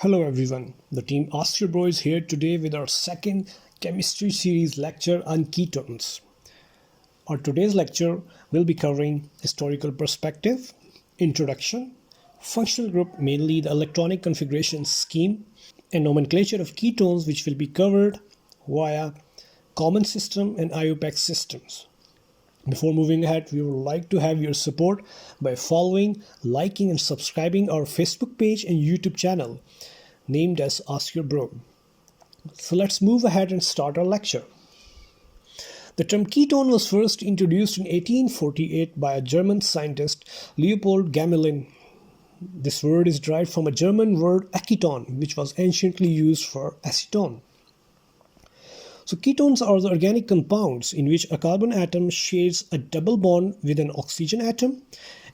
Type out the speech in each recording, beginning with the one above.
Hello everyone, the team Ask Your Bro is here today with our second chemistry series lecture on ketones. Our today's lecture will be covering historical perspective, introduction, functional group mainly the electronic configuration scheme, and nomenclature of ketones which will be covered via common system and IUPAC systems. Before moving ahead, we would like to have your support by following, liking and subscribing our Facebook page and YouTube channel named as Ask Your Bro. So let's move ahead and start our lecture. The term ketone was first introduced in 1848 by a German scientist, Leopold Gamelin. This word is derived from a German word acetone, which was anciently used for acetone. So ketones are the organic compounds in which a carbon atom shares a double bond with an oxygen atom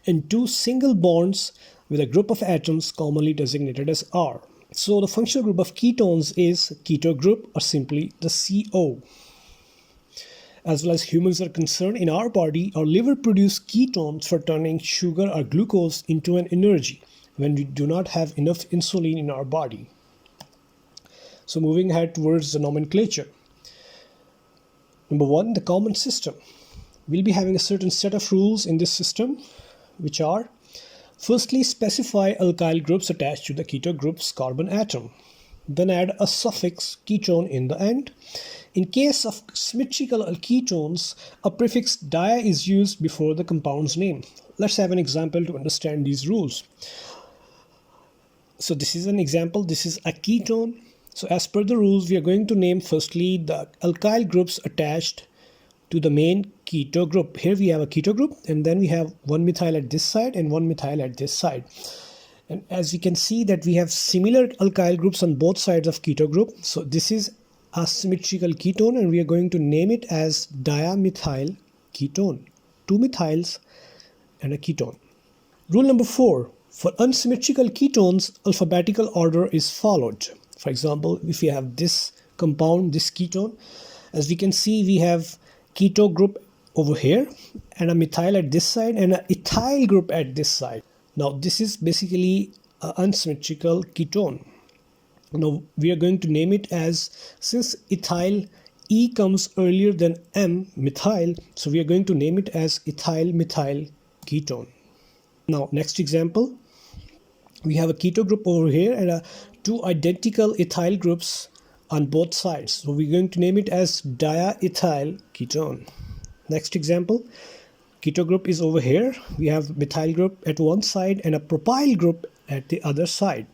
and two single bonds with a group of atoms commonly designated as R. So the functional group of ketones is keto group or simply the CO. As well as humans are concerned, in our body, our liver produces ketones for turning sugar or glucose into an energy when we do not have enough insulin in our body. So moving ahead towards the nomenclature. Number one, the common system. We'll be having a certain set of rules in this system, which are: firstly, specify alkyl groups attached to the keto group's carbon atom. Then add a suffix ketone in the end. In case of symmetrical ketones, a prefix dia is used before the compound's name. Let's have an example to understand these rules. So this is an example. This is a ketone. So as per the rules, we are going to name firstly the alkyl groups attached to the main keto group. Here we have a keto group and then we have one methyl at this side and one methyl at this side. And as you can see that we have similar alkyl groups on both sides of keto group. So this is a symmetrical ketone and we are going to name it as dimethyl ketone. Two methyls and a ketone. Rule number 4. For unsymmetrical ketones, alphabetical order is followed. For example, if we have this compound, this ketone, as we can see, we have keto group over here and a methyl at this side and an ethyl group at this side. Now this is basically an unsymmetrical ketone. Now we are going to name it as, since ethyl E comes earlier than M, methyl, so we are going to name it as ethyl methyl ketone. Now next example, we have a keto group over here and two identical ethyl groups on both sides. So we're going to name it as diethyl ketone. Next example, keto group is over here. We have methyl group at one side and a propyl group at the other side.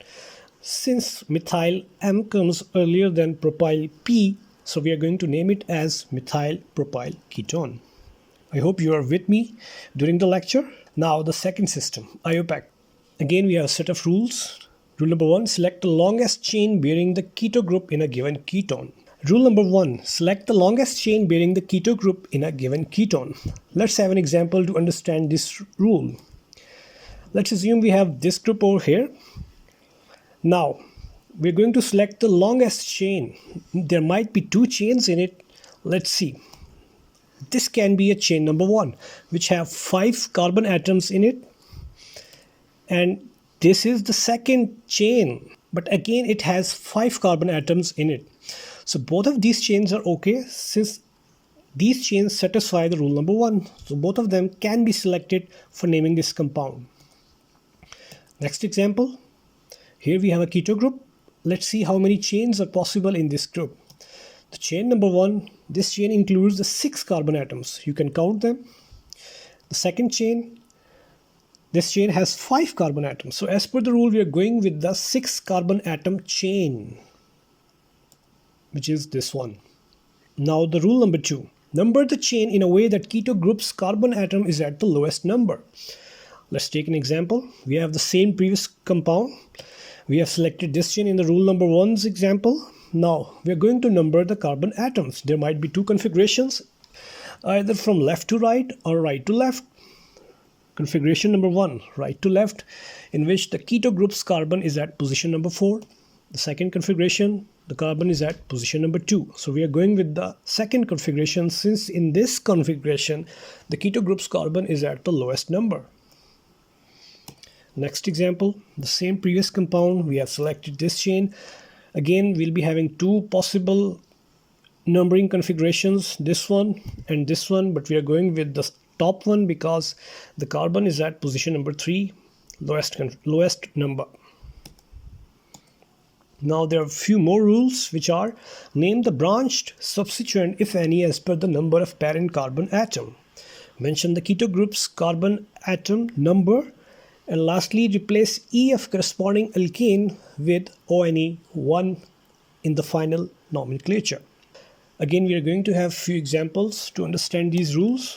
Since methyl M comes earlier than propyl P, so we are going to name it as methyl propyl ketone. I hope you are with me during the lecture. Now the second system, IUPAC. Again, we have a set of rules. Rule number 1, select the longest chain bearing the keto group in a given ketone. Rule number 1, select the longest chain bearing the keto group in a given ketone. Let's have an example to understand this rule. Let's assume we have this group over here. Now, we're going to select the longest chain. There might be two chains in it. Let's see. This can be a chain number 1, which have 5 carbon atoms in it. And this is the second chain, but again it has 5 carbon atoms in it. So both of these chains are okay since these chains satisfy the rule number 1. So both of them can be selected for naming this compound. Next example, here we have a keto group. Let's see how many chains are possible in this group. The chain number 1, this chain includes the 6 carbon atoms. You can count them. The second chain, this chain has 5 carbon atoms. So as per the rule, we are going with the 6 carbon atom chain, which is this one. Now the rule number 2. Number the chain in a way that keto group's carbon atom is at the lowest number. Let's take an example. We have the same previous compound. We have selected this chain in the rule number 1's example. Now we are going to number the carbon atoms. There might be two configurations, either from left to right or right to left. Configuration number 1, right to left, in which the keto group's carbon is at position number 4. The second configuration, the carbon is at position number 2. So we are going with the second configuration since in this configuration, the keto group's carbon is at the lowest number. Next example, the same previous compound, we have selected this chain. Again, we'll be having two possible numbering configurations, this one and this one, but we are going with the top one because the carbon is at position number 3, lowest number. Now there are a few more rules, which are: name the branched substituent if any as per the number of parent carbon atom, mention the keto group's carbon atom number, and lastly replace E of corresponding alkane with ONE1 in the final nomenclature. Again, we are going to have few examples to understand these rules.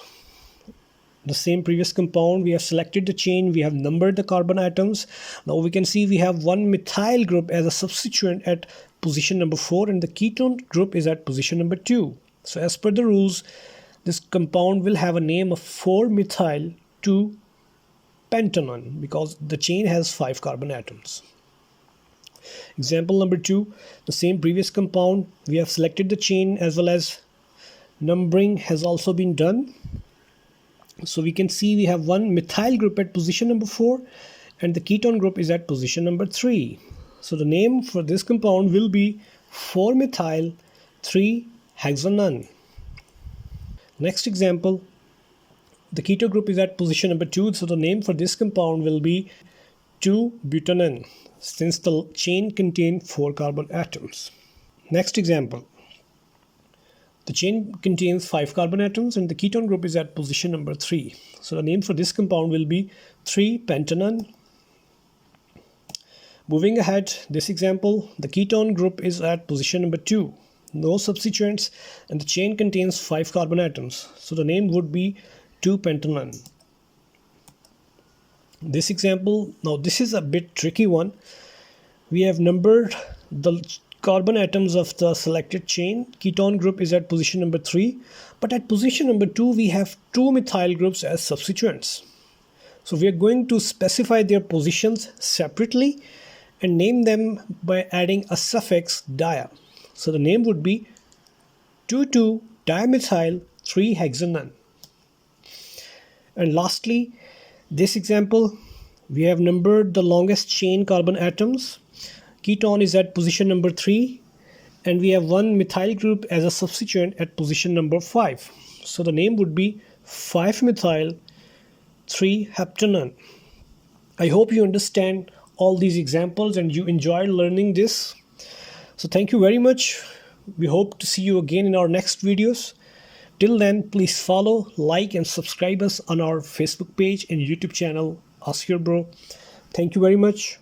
The same previous compound, we have selected the chain, we have numbered the carbon atoms. Now we can see we have one methyl group as a substituent at position number 4 and the ketone group is at position number 2. So as per the rules, this compound will have a name of 4-methyl-2-pentanone because the chain has 5 carbon atoms. Example number 2, the same previous compound, we have selected the chain as well as numbering has also been done. So we can see we have one methyl group at position number 4 and the ketone group is at position number 3. So the name for this compound will be 4-methyl-3-hexanone. Next example, the keto group is at position number 2, so the name for this compound will be 2-butanone since the chain contains 4 carbon atoms. Next example, the chain contains 5 carbon atoms and the ketone group is at position number 3. So the name for this compound will be 3-pentanone. Moving ahead, this example, the ketone group is at position number 2. No substituents and the chain contains 5 carbon atoms. So the name would be 2-pentanone. This example, now this is a bit tricky one. We have numbered the carbon atoms of the selected chain. Ketone group is at position number 3, but at position number 2 we have 2 methyl groups as substituents. So we are going to specify their positions separately and name them by adding a suffix dia. So the name would be 2,2-dimethyl-3-hexanone. And lastly, this example, we have numbered the longest chain carbon atoms. Ketone is at position number 3 and we have one methyl group as a substituent at position number 5. So the name would be 5-methyl-3-heptanone. I hope you understand all these examples and you enjoy learning this. So thank you very much. We hope to see you again in our next videos. Till then, please follow, like and subscribe us on our Facebook page and YouTube channel, Ask Your Bro. Thank you very much.